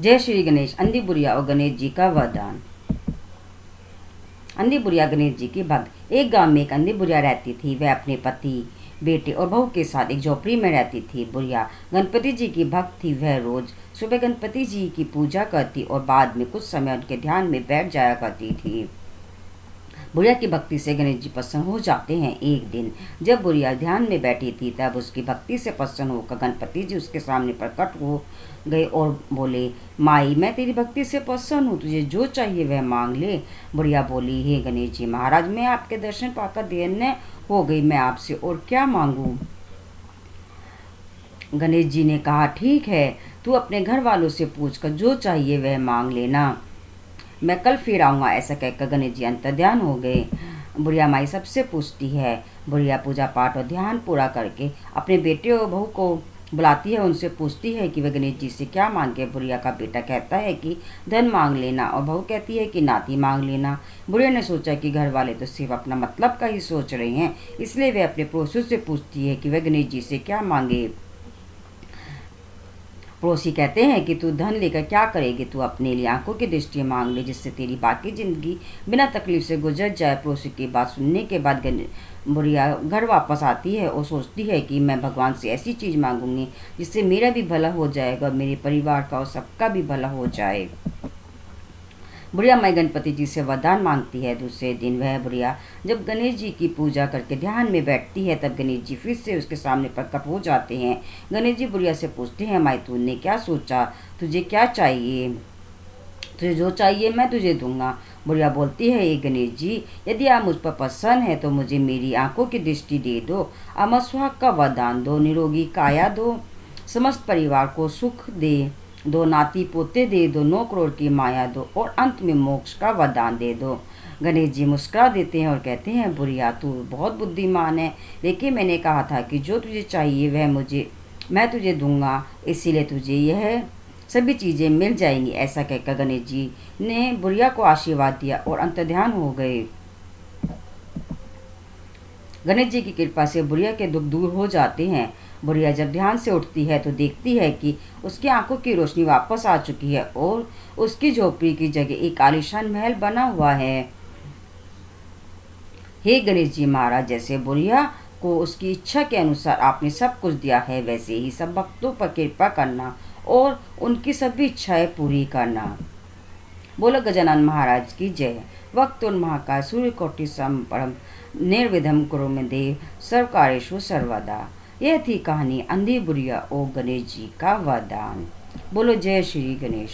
जय श्री गणेश। अंधी बुढ़िया और गणेश जी का वरदान। अंधी बुढ़िया गणेश जी की भक्त। एक गांव में एक अंधी बुढ़िया रहती थी। वह अपने पति, बेटे और बहू के साथ एक झोपड़ी में रहती थी। बुढ़िया गणपति जी की भक्त थी। वह रोज सुबह गणपति जी की पूजा करती और बाद में कुछ समय उनके ध्यान में बैठ जाया करती थी। बुढ़िया की भक्ति से गणेश जी प्रसन्न हो जाते हैं। एक दिन जब बुढ़िया ध्यान में बैठी थी तब उसकी भक्ति से प्रसन्न होकर गणपति जी उसके सामने प्रकट हो गए और बोले, माई मैं तेरी भक्ति से प्रसन्न हूँ, तुझे जो चाहिए वह मांग ले। बुढ़िया बोली, हे गणेश जी महाराज, मैं आपके दर्शन पाकर धन्य हो गई, मैं आपसे और क्या मांगू। गणेश जी ने कहा, ठीक है, तू अपने घर वालों से पूछकर जो चाहिए वह मांग लेना, मैं कल फिर आऊँगा। ऐसा कहकर गणेश जी अंतर्ध्यान हो गए। बुढ़िया माई सबसे पूछती है। बुढ़िया पूजा पाठ और ध्यान पूरा करके अपने बेटे और बहू को बुलाती है, उनसे पूछती है कि वे गणेश जी से क्या मांगे। बुढ़िया का बेटा कहता है कि धन मांग लेना और बहू कहती है कि नाती मांग लेना। बुढ़िया ने सोचा कि घर वाले तो सिर्फ अपना मतलब का ही सोच रहे हैं, इसलिए वे अपने पड़ोसियों से पूछती है कि वे गणेश जी से क्या मांगे। पड़ोसी कहते हैं कि तू धन लेकर क्या करेगी, तू अपने लिए आंखों की दृष्टि मांग ले, जिससे तेरी बाकी जिंदगी बिना तकलीफ से गुजर जाए। पड़ोसी की बात सुनने के बाद बुढ़िया घर वापस आती है और सोचती है कि मैं भगवान से ऐसी चीज़ मांगूंगी जिससे मेरा भी भला हो जाएगा और मेरे परिवार का और सबका भी भला हो जाए। बुढ़िया माई गणपति जी से वरदान मांगती है। दूसरे दिन वह बुढ़िया जब गणेश जी की पूजा करके ध्यान में बैठती है तब गणेश जी फिर से उसके सामने प्रकट हो जाते हैं। गणेश जी बुढ़िया से पूछते हैं, माई तूने क्या सोचा, तुझे क्या चाहिए, तुझे जो चाहिए मैं तुझे दूंगा। बुढ़िया बोलती है, ये गणेश जी, यदि आप मुझ पर प्रसन्न है तो मुझे मेरी आंखों की दृष्टि दे दो, अमर सुहाग का वरदान दो, निरोगी काया दो, समस्त परिवार को सुख दे दो, नाती पोते दे दो, 9 करोड़ की माया दो और अंत में मोक्ष का वरदान दे दो। गणेश जी मुस्कुरा देते हैं और कहते हैं, बुढ़िया तू बहुत बुद्धिमान है, लेकिन मैंने कहा था कि जो तुझे चाहिए वह मैं तुझे दूंगा, इसीलिए तुझे यह सभी चीज़ें मिल जाएंगी। ऐसा कहकर गणेश जी ने बुढ़िया को आशीर्वाद दिया और अंतर्ध्यान हो गए। गणेश जी की कृपा से बुढ़िया के दुख दूर हो जाते हैं। बुढ़िया जब ध्यान से उठती है तो देखती है कि उसकी आंखों की रोशनी वापस आ चुकी है और उसकी झोपड़ी की जगह एक आलीशान महल बना हुआ है। हे गणेश जी महाराज, जैसे बुढ़िया को उसकी इच्छा के अनुसार आपने सब कुछ दिया है, वैसे ही सब भक्तों पर कृपा करना और उनकी सभी इच्छाएं पूरी करना। बोलो गजानन महाराज की जय। वक्तुन महाकाय सूर्यकोटि समप्रभ निर्विघ्नं कुरु मे देव सर्वकार्येषु सर्वदा। यह थी कहानी अंधी बुढ़िया और गणेश जी का वरदान। बोलो जय श्री गणेश।